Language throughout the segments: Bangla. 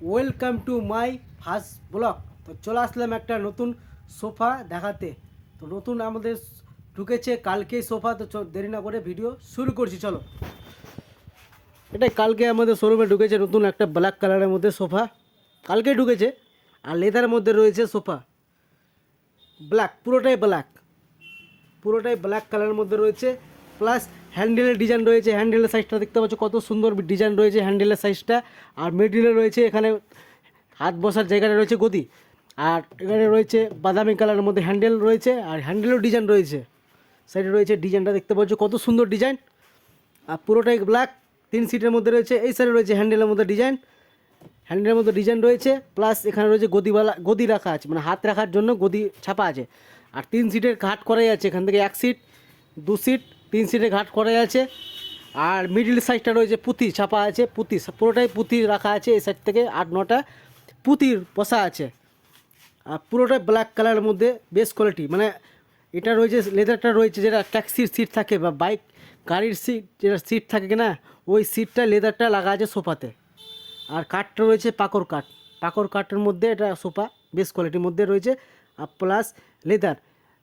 Welcome to my first blog. তো চলে আসলাম একটা নতুন সোফা দেখাতে। তো নতুন আমাদের ঢুকেছে কালকেই সোফা। তো দেরি না করে ভিডিও শুরু করছি, চলো। এটাই কালকে আমাদের শোরুমে ঢুকেছে নতুন একটা ব্ল্যাক কালারের মধ্যে সোফা, কালকেই ঢুকেছে। আর লেদারের মধ্যে রয়েছে সোফা, ব্ল্যাক, পুরোটাই ব্ল্যাক কালারের মধ্যে রয়েছে। প্লাস হ্যান্ডেলের ডিজাইন রয়েছে, হ্যান্ডেলের সাইজটা দেখতে পাচ্ছ কত সুন্দর ডিজাইন রয়েছে হ্যান্ডেলের সাইজটা। আর মিডিলে রয়েছে এখানে হাত বসার জায়গাটা রয়েছে গদি। আর এখানে রয়েছে বাদামি কালারের মধ্যে হ্যান্ডেল রয়েছে, আর হ্যান্ডেলের ডিজাইন রয়েছে সাইডে রয়েছে। ডিজাইনটা দেখতে পাচ্ছ কত সুন্দর ডিজাইন। আর পুরোটাই ব্ল্যাক, 3 সিটের মধ্যে রয়েছে। এই সাইডে রয়েছে হ্যান্ডেলের মধ্যে ডিজাইন রয়েছে। প্লাস এখানে রয়েছে গদি রাখা আছে, মানে হাত রাখার জন্য গদি ছাপা আছে। আর 3 সিটের ঘাট করাই আছে, এখান থেকে 1 সিট 2 সিট 3 সিটের ঘাট করাই আছে। আর মিডিল সাইডটা রয়েছে পুঁতি ছাপা আছে, পুরোটাই পুঁতি রাখা আছে। এই সাইড থেকে 8-9টা পুঁতির বসা আছে। আর পুরোটাই ব্ল্যাক কালারের মধ্যে বেস্ট কোয়ালিটি। মানে এটা রয়েছে লেদারটা রয়েছে, যেটা ট্যাক্সির সিট থাকে বা বাইক গাড়ির সিট, যেটা সিট থাকে কিনা ওই সিটটা লেদারটা লাগা আছে সোফাতে। আর কাঠটা রয়েছে পাকর কাঠের মধ্যে এটা সোফা বেস্ট কোয়ালিটির মধ্যে রয়েছে। আর প্লাস লেদার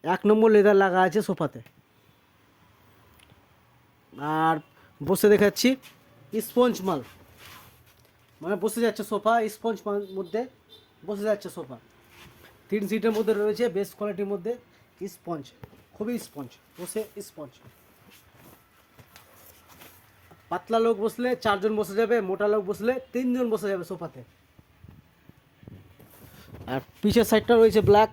1 নম্বর লেদার লাগা আছে সোফাতে। আর বসে দেখাচ্ছি স্পঞ্জ মাল, মানে বসে যাচ্ছে সোফা, স্পঞ্জ মাল মধ্যে বসে যাচ্ছে সোফা। 3 সিটের মধ্যে রয়েছে বেস্ট কোয়ালিটির মধ্যে স্পঞ্জ, খুবই স্পঞ্জ, বসে স্পঞ্জ। পাতলা লোক বসলে 4 জন বসে যাবে, মোটা লোক বসলে 3 জন বসে যাবে সোফাতে। আর পিছের সাইডটা রয়েছে ব্ল্যাক,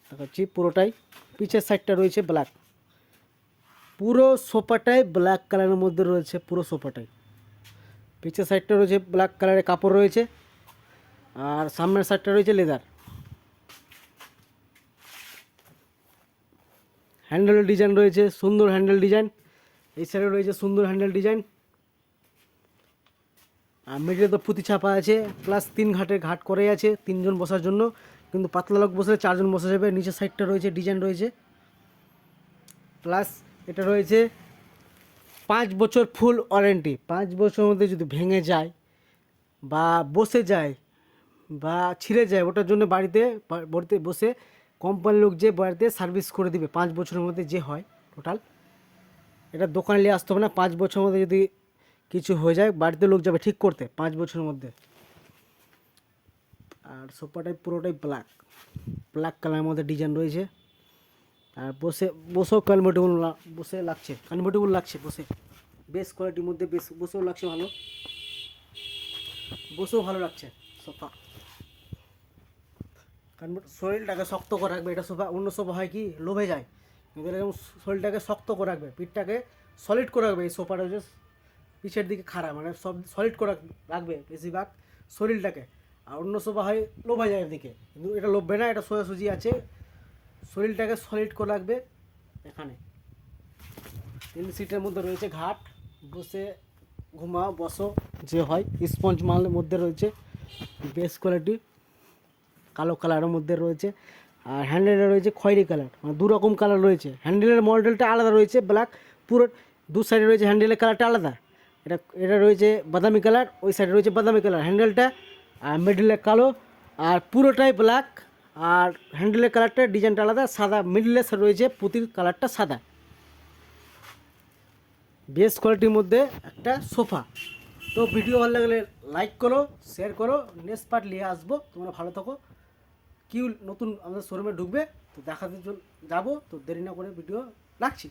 দেখাচ্ছি পুরোটাই পিছের সাইডটা রয়েছে ব্ল্যাক। পুরো সোফাটাই ব্ল্যাক কালারের মধ্যে রয়েছে, পুরো সোফাটাই। পিছের সাইডটা রয়েছে ব্ল্যাক কালারের কাপড় রয়েছে। আর সামনের সাইডটা রয়েছে লেদার। হ্যান্ডেলের ডিজাইন রয়েছে সুন্দর হ্যান্ডেল ডিজাইন। এই সাইডে রয়েছে সুন্দর হ্যান্ডেল ডিজাইন। আর মিডিলে তো পুঁতি ছাপা আছে, প্লাস 3 ঘাট করে আছে 3 জন বসার জন্য। কিন্তু পাতলা লোক বসলে 4 জন বসা যাবে। নিচের সাইডটা রয়েছে ডিজাইন রয়েছে। প্লাস এটা রয়েছে 5 বছর ফুল ওয়ারেন্টি। 5 বছরের মধ্যে যদি ভেঙে যায় বা বসে যায় বা ছিঁড়ে যায়, ওটার জন্য বাড়িতে বসে কোম্পানির লোক যে বাড়িতে সার্ভিস করে দিবে 5 বছরের মধ্যে যে হয় টোটাল। এটা দোকানে নিয়ে আসতে হবে না। 5 বছরের মধ্যে যদি কিছু হয়ে যায় বাড়িতে লোক যাবে ঠিক করতে 5 বছরের মধ্যে। আর সোফাটাই পুরোটাই ব্ল্যাক কালারের মধ্যে ডিজাইন রয়েছে। আর বসেও কমফোর্টেবল লাগছে বসে, বেস্ট কোয়ালিটির মধ্যে বসেও লাগছে ভালো, বসেও ভালো লাগছে সোফা। কারণ শরীরটাকে শক্ত করে রাখবে এটা সোফা। অন্য সোফা হয় কি লোভে যায়, কিন্তু এরকম শরীরটাকে শক্ত করে রাখবে, পিঠটাকে সলিড করে রাখবে। এই সোফাটা হচ্ছে পিছের দিকে খাড়া, মানে সব সলিড করে রাখবে বেশিরভাগ শরীরটাকে। আর অন্য সোফা হয় লোভা যায় এদিকে, কিন্তু এটা লোভবে না, এটা সোজাসুজি আছে, শরীরটাকে সলিড করে রাখবে। এখানে 3 সিটের মধ্যে রয়েছে ঘাট, বসে বসো যে হয়। স্পঞ্জ মালের মধ্যে রয়েছে বেস্ট কোয়ালিটি, কালো কালারের মধ্যে রয়েছে। আর হ্যান্ডেলটা রয়েছে খয়েরি কালার, মানে 2 রকম কালার রয়েছে। হ্যান্ডেলের মডেলটা আলাদা রয়েছে ব্ল্যাক, পুরো 2 সাইডে রয়েছে হ্যান্ডেলের কালারটা আলাদা। এটা রয়েছে বাদামি কালার, ওই সাইডে রয়েছে বাদামি কালার হ্যান্ডেলটা। আর মিডলে কালো, আর পুরোটাই ব্ল্যাক। আর হ্যান্ডেলের কালারটা ডিজাইনটা আলাদা, সাদা মিডলে রয়েছে পুঁতির কালারটা সাদা। বেস্ট কোয়ালিটির মধ্যে একটা সোফা। তো ভিডিও ভালো লাগলে লাইক করো, শেয়ার করো। নেক্সট পার্ট নিয়ে আসবো, তোমরা ভালো থাকো। কি নতুন আমাদের শোরুমে ঢুকবে তো দেখাতে যাবো, তো দেরি না করে ভিডিও রাখছি।